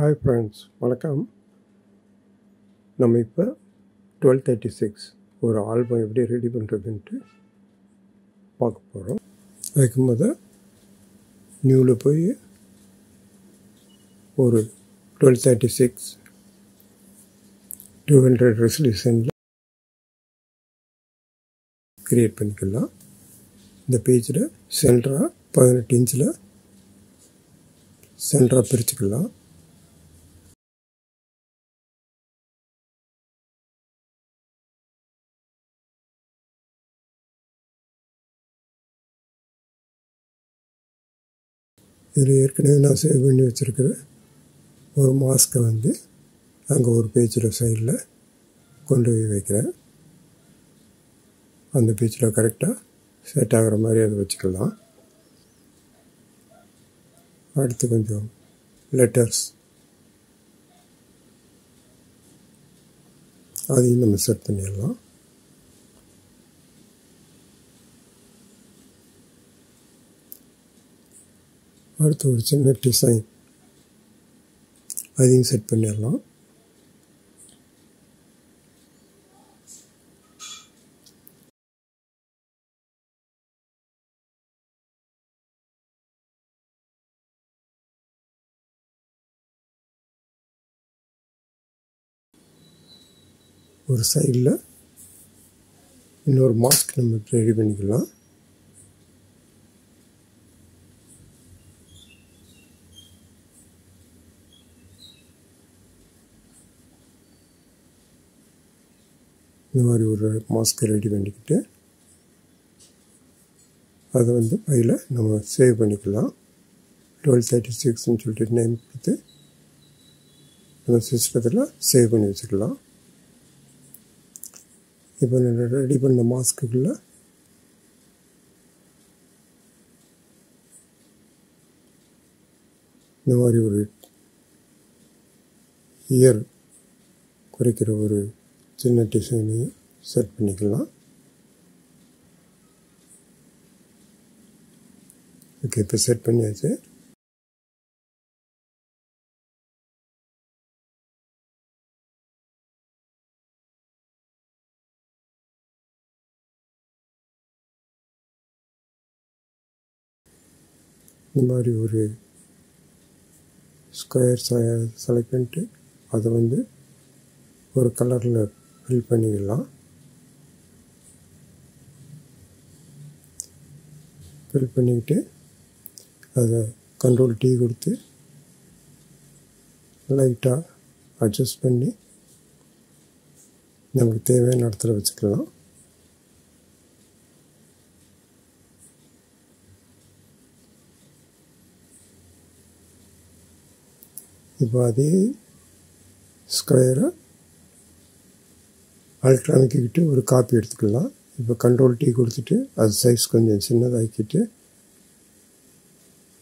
Hi friends, வணக்கம். நம்ம இப்போ 1236 ஒரு ஆல்பம் எப்படி ரெடி பண்ணுறதுன்ட்டு பார்க்க போகிறோம். அதுக்கு முதல் நியூவில் போய் ஒரு 1236 200 ரெசல்யூஷனில் க்ரியேட் பண்ணிக்கலாம். இந்த பேஜில் சென்டராக 18 இன்ச்சில் சென்டராக பிரிச்சுக்கலாம். இதில் ஏற்கனவே நான் சேவ் பண்ணி வச்சுருக்கிற ஒரு மாஸ்க்கை அங்கே ஒரு பேஜில் சைடில் கொண்டு போய் வைக்கிறேன். அந்த பேஜில் கரெக்டாக செட் ஆகிற மாதிரி அதை வச்சுக்கலாம். அடுத்து கொஞ்சம் லெட்டர்ஸ் அதையும் நம்ம செட் பண்ணிடலாம். அடுத்து ஒரு சின்ன டிசைன் அதையும் செட் பண்ணிடலாம். ஒரு சைடில் இன்னொரு மாஸ்க் நம்ம ரெடி பண்ணிக்கலாம். இந்த மாதிரி ஒரு மாஸ்க்கை ரெடி பண்ணிக்கிட்டு அதை ஃபைலை நம்ம சேவ் பண்ணிக்கலாம். 1236ன்னு சொல்லிட்டு நேம் கொடுத்து நம்ம சிஸ்டத்தில் சேவ் பண்ணி வச்சுக்கலாம். இப்போ நான் ரெடி பண்ண மாஸ்க்குள்ளே இந்த மாதிரி ஒரு இயர் குறைக்கிற ஒரு சின்ன டிசைனையும் செட் பண்ணிக்கலாம். ஓகே, இப்போ செட் பண்ணியாச்சு. இந்த மாதிரி ஒரு ஸ்கொயர் செலக்ட் பண்ணிட்டு அதை ஒரு கலரில் ஃபில் பண்ணிக்கலாம். ஃபில் பண்ணிக்கிட்டு அதை கண்ட்ரோல் T கொடுத்து லைட்டாக அட்ஜஸ்ட் பண்ணி நமக்கு தேவையான இடத்துல வச்சுக்கலாம். இப்போ அதே ஸ்கொயரை அல்ட்ரானிக்கிட்டு ஒரு காப்பி எடுத்துக்கலாம். இப்போ கண்ட்ரோல் T கொடுத்துட்டு அது சைஸ் கொஞ்சம் சின்னதாக்கிட்டு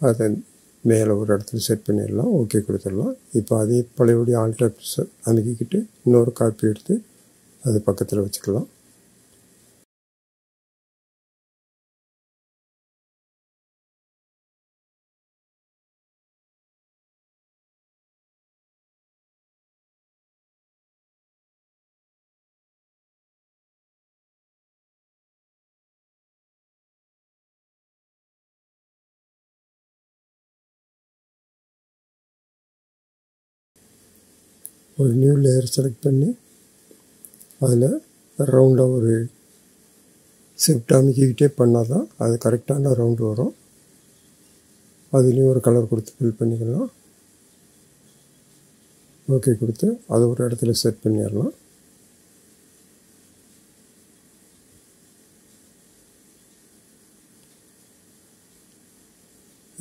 அதை மேலே ஒரு இடத்துல செட் பண்ணிடலாம். ஓகே கொடுத்துடலாம். இப்போ அதே பழையபடி ஆல்டர் அமைக்கிக்கிட்டு இன்னொரு காப்பி எடுத்து அது பக்கத்தில் வச்சுக்கலாம். ஒரு நியூ லேயர் செலக்ட் பண்ணி அதில் ரவுண்டாக ஒரு ஷிஃப்ட் அமைக்கிக்கிட்டே பண்ணால் தான் அது கரெக்டான ரவுண்டு வரும். அதுலேயும் ஒரு கலர் கொடுத்து ஃபில் பண்ணிக்கலாம். ஓகே கொடுத்து அதை ஒரு இடத்துல செட் பண்ணிடலாம்.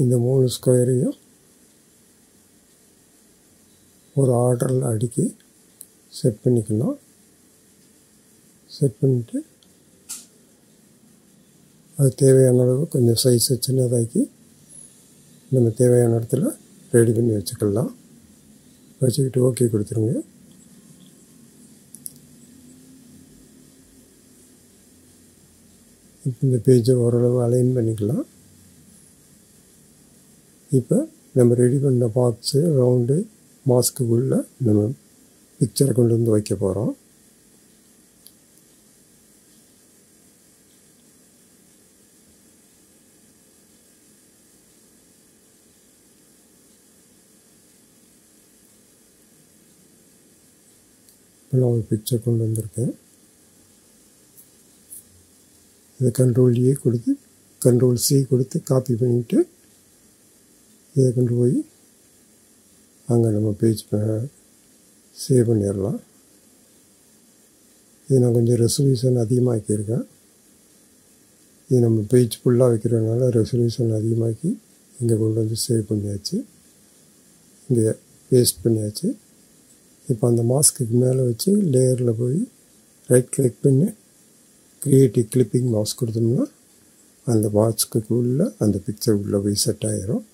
இந்த 3 ஸ்கொயரையும் ஒரு ஆர்டரில் அடுக்கி செட் பண்ணிக்கலாம். செட் பண்ணிவிட்டு அது தேவையான அளவு கொஞ்சம் சைஸை சின்னதாக்கி நம்ம தேவையான இடத்துல ரெடி பண்ணி வச்சுக்கலாம். வச்சுக்கிட்டு ஓகே கொடுத்துருங்க. இப்போ இந்த பேஜை ஓரளவு அலைன் பண்ணிக்கலாம். இப்போ நம்ம ரெடி பண்ண பாக்ஸு ரவுண்டு மாஸ்க்குள்ளே நம்ம பிக்சரை கொண்டு வந்து வைக்க போகிறோம். இப்போ நான் ஒரு பிக்சர் கொண்டு வந்திருக்கேன். இதை Ctrl+A கொடுத்து Ctrl+C கொடுத்து காப்பி பண்ணிவிட்டு இதை கொண்டு போய் அங்கே நம்ம பேஜ் சேவ் பண்ணிடலாம். இது நான் கொஞ்சம் ரெசல்யூஷன் அதிகமாக்கியிருக்கேன். இது நம்ம பேஜ் ஃபுல்லாக வைக்கிறதுனால ரெசல்யூஷன் அதிகமாக்கி இங்கே கொண்டு வந்து சேவ் பண்ணியாச்சு. இங்கே பேஸ்ட் பண்ணியாச்சு. இப்போ அந்த மாஸ்க்கு மேலே வச்சு லேயரில் போய் ரைட் கிளிக் பண்ணி கிரியேட்டிவ் கிளிப்பிங் மாஸ்க் கொடுத்தோம்னா அந்த மாஸ்க்கு உள்ள அந்த பிக்சர் உள்ளே போய் செட் ஆகிரும்.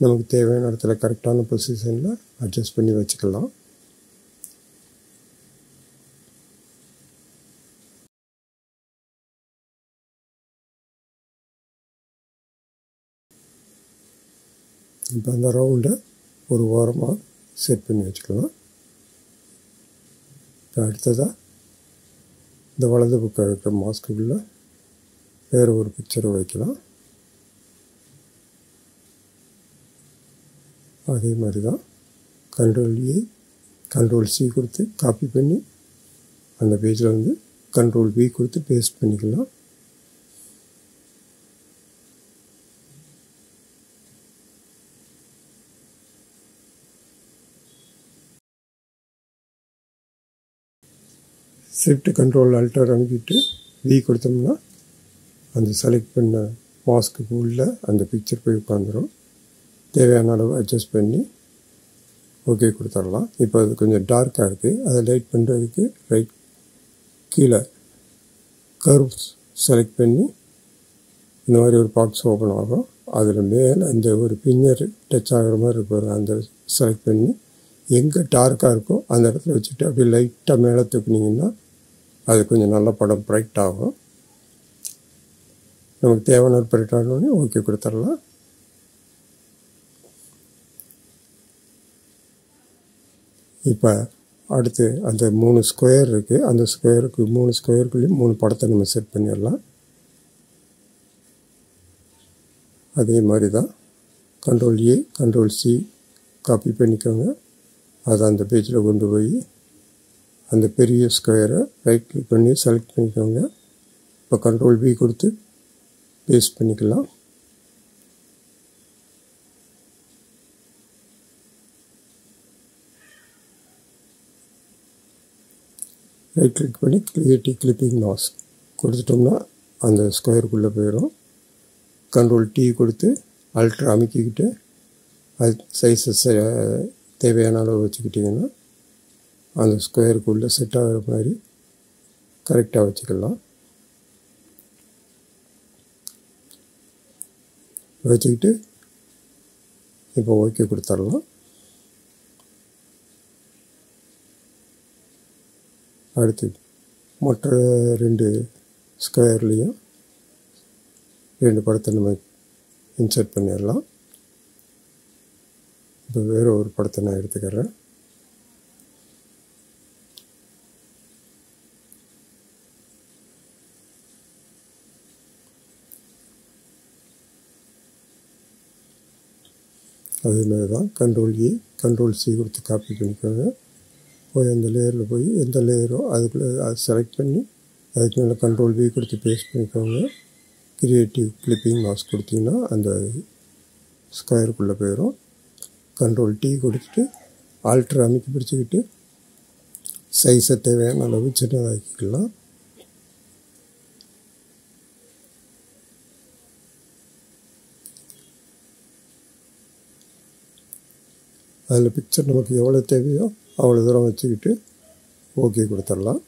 நமக்கு தேவையான இடத்துல கரெக்டான பொசிஷனில் அட்ஜஸ்ட் பண்ணி வச்சுக்கலாம். இப்போ அந்த ரவுண்டை ஒரு ஓரமாக செட் பண்ணி வச்சுக்கலாம். இப்போ அடுத்ததாக இந்த வலது பக்கம் இருக்கிற மாஸ்க்குள்ளே வேறு ஒரு பிக்சரை வைக்கலாம். அதே மாதிரி தான் Ctrl+A Ctrl+C கொடுத்து காப்பி பண்ணி அந்த பேஜில் வந்து Ctrl+V கொடுத்து பேஸ்ட் பண்ணிக்கலாம். Shift Ctrl+Alt அனுப்பிட்டு V கொடுத்தோம்னா அந்த செலக்ட் பண்ண மாஸ்க்கு உள்ள அந்த பிக்சர் போய் உட்காந்துரும். தேவையான அளவு அட்ஜஸ்ட் பண்ணி ஓகே கொடுத்துடலாம். இப்போ அது கொஞ்சம் டார்க்காக இருக்குது. அதை லைட் பண்ணுறதுக்கு ரைட் கீழே கர்வ்ஸ் செலக்ட் பண்ணி இந்த மாதிரி ஒரு பாக்ஸ் ஓப்பன் ஆகும். அதில் மேலே அந்த ஒரு பின்னர் டச் ஆகிற மாதிரி இருப்பார். அந்த செலக்ட் பண்ணி எங்கே டார்க்காக இருக்கோ அந்த இடத்துல வச்சுட்டு அப்படியே லைட்டாக மேலே தூக்குனிங்கன்னா அது கொஞ்சம் நல்ல படம் ப்ரைட் ஆகும். நமக்கு தேவையான ப்ரைட் ஆகணுன்னே ஓகே கொடுத்துடலாம். இப்போ அடுத்து அந்த 3 ஸ்கொயர் இருக்குது. அந்த ஸ்கொயருக்கு 3 ஸ்கொயருக்குள்ளேயும் 3 படத்தை நம்ம செட் பண்ணிடலாம். அதே மாதிரி தான் Ctrl+A Ctrl+C காப்பி பண்ணிக்கோங்க. அதை அந்த பேஜில் கொண்டு போய் அந்த பெரிய ஸ்கொயரை ரைட் கிளிக் பண்ணி செலக்ட் பண்ணிக்கோங்க. இப்போ Ctrl+V கொடுத்து பேஸ்ட் பண்ணிக்கலாம். ரைட் கிளிக் பண்ணி கிரியேட்டிவ் கிளிப்பிங் மாஸ்க் கொடுத்துட்டோம்னா அந்த ஸ்கொயருக்குள்ளே போயிடும். Ctrl+T கொடுத்து அல்ட்ரா அமைக்கிக்கிட்டு அது சைஸஸ் தேவையான அளவு வச்சுக்கிட்டிங்கன்னா அந்த ஸ்கொயருக்குள்ளே செட் ஆகிற மாதிரி கரெக்டாக வச்சுக்கலாம். வச்சுக்கிட்டு இப்போ ஓகே கொடுத்துடலாம். அடுத்து மற்ற 2 ஸ்கொயர்லேயும் 2 படத்தை நம்ம இன்சர்ட் பண்ணிடலாம். இப்போ வேறு ஒரு படத்தை நான் எடுத்துக்கிறேன். அதேமாதிரி தான் Ctrl+A Ctrl+C கொடுத்து காப்பி பண்ணிக்கோங்க. போய் அந்த லேயரில் போய் எந்த லேயரோ அதுக்குள்ளே அதை செலக்ட் பண்ணி அதுக்கு மேலே Ctrl+V கொடுத்து பேஸ்ட் பண்ணிக்கோங்க. கிரியேட்டிவ் கிளிப்பிங் மாஸ்க் கொடுத்தீங்கன்னா அந்த ஸ்கொயருக்குள்ளே போயிடும். Ctrl+T கொடுத்துட்டு ஆல்ட்ரு அமைக்கி பிடிச்சிக்கிட்டு சைஸை தேவையான அளவு சின்னதாக்கிக்கலாம். அதில் பிக்சர் நமக்கு எவ்வளோ தேவையோ அவ்வளோ தூரம் வச்சுக்கிட்டு ஓகே கொடுத்துடலாம்.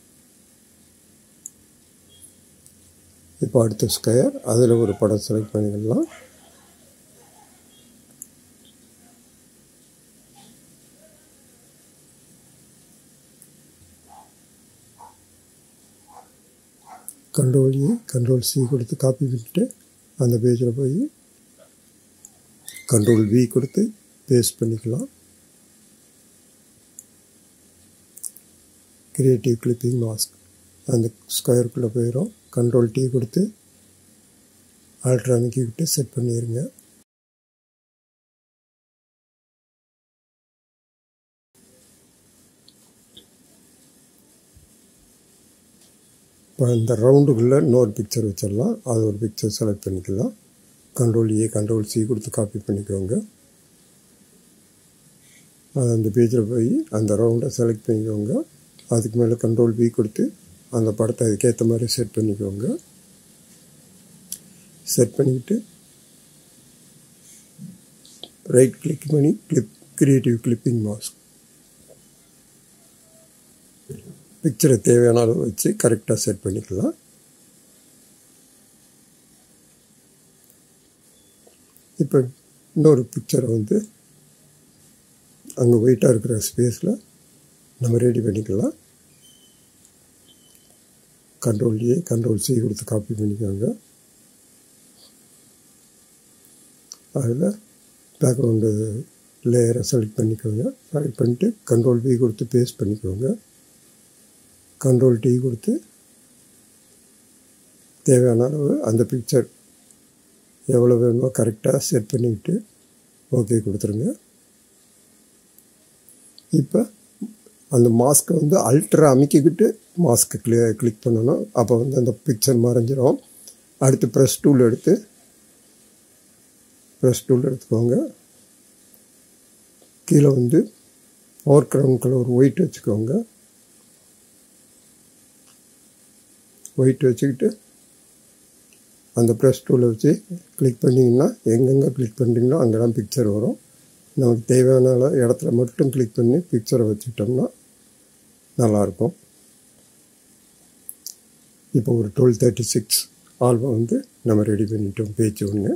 இப்போ அடுத்த ஸ்கொயர் அதில் ஒரு படம் செலக்ட் பண்ணிக்கலாம். Ctrl+A Ctrl+C கொடுத்து காப்பி பண்ணிட்டு அந்த பேஜில் போய் Ctrl+V கொடுத்து பேஸ்ட் பண்ணிக்கலாம். Creative clipping mask. அந்த ஸ்கொயருக்குள்ளே போயிடும். கண்ட்ரோல் T கொடுத்து ஆல்ட்ரு அமைக்கிக்கிட்டு செட் பண்ணிடுங்க. இப்போ இந்த ரவுண்டுக்குள்ளே இன்னொரு பிக்சர் வச்சிடலாம். அது ஒரு பிக்சர் செலக்ட் பண்ணிக்கலாம். கண்ட்ரோல் A கண்ட்ரோல் C கொடுத்து காப்பி பண்ணிக்கோங்க. அது அந்த பேஜில் போய் அந்த ரவுண்டை செலக்ட் பண்ணிக்கோங்க. அதுக்கு மேலே கண்ட்ரோல் B கொடுத்து அந்த படத்தை அதுக்கேற்ற மாதிரி செட் பண்ணிக்கோங்க. செட் பண்ணிக்கிட்டு ரைட் கிளிக் பண்ணி கிரியேட்டிவ் கிளிப்பிங் மாஸ்க். பிக்சரை தேவையான அளவு வச்சு கரெக்டாக செட் பண்ணிக்கலாம். இப்போ இன்னொரு பிக்சரை வந்து அங்கே ஒயிட்டாக இருக்கிற ஸ்பேஸில் நம்ம ரெடி பண்ணிக்கலாம். கண்ட்ரோல் A கண்ட்ரோல் C கொடுத்து காப்பி பண்ணிக்கோங்க. அதில் பேக்ரவுண்டு லேயரை செலக்ட் பண்ணிக்கோங்க. செலக்ட் பண்ணிவிட்டு கண்ட்ரோல் B கொடுத்து பேஸ்ட் பண்ணிக்கோங்க. கண்ட்ரோல் T கொடுத்து தேவையான அளவு அந்த பிக்சர் எவ்வளோ வேணுமோ கரெக்டாக செட் பண்ணிக்கிட்டு ஓகே கொடுத்துருங்க. இப்போ அந்த மாஸ்க்கை வந்து அல்ட்ரா அமைக்கிக்கிட்டு மாஸ்க்கை கிளிக் பண்ணணும். அப்போ வந்து அந்த பிக்சர் மறைஞ்சிரும். அடுத்து ப்ரெஸ் டூல் எடுத்துக்கோங்க. கீழே வந்து ஃபோர்க்ரவுண்ட் கலர் ஒயிட் வச்சுக்கோங்க. ஒயிட் வச்சுக்கிட்டு அந்த ப்ரெஸ் டூலை வச்சு கிளிக் பண்ணிங்கன்னா எங்கெங்கே கிளிக் பண்ணுறீங்களோ அங்கெல்லாம் பிக்சர் வரும். நமக்கு தேவையான இடத்துல மட்டும் கிளிக் பண்ணி பிக்சரை வச்சுக்கிட்டோம்னா நல்லாயிருக்கும். இப்போ ஒரு 1236 ஆல்பம் வந்து நம்ம ரெடி பண்ணிட்டோம். பேஜ் 1.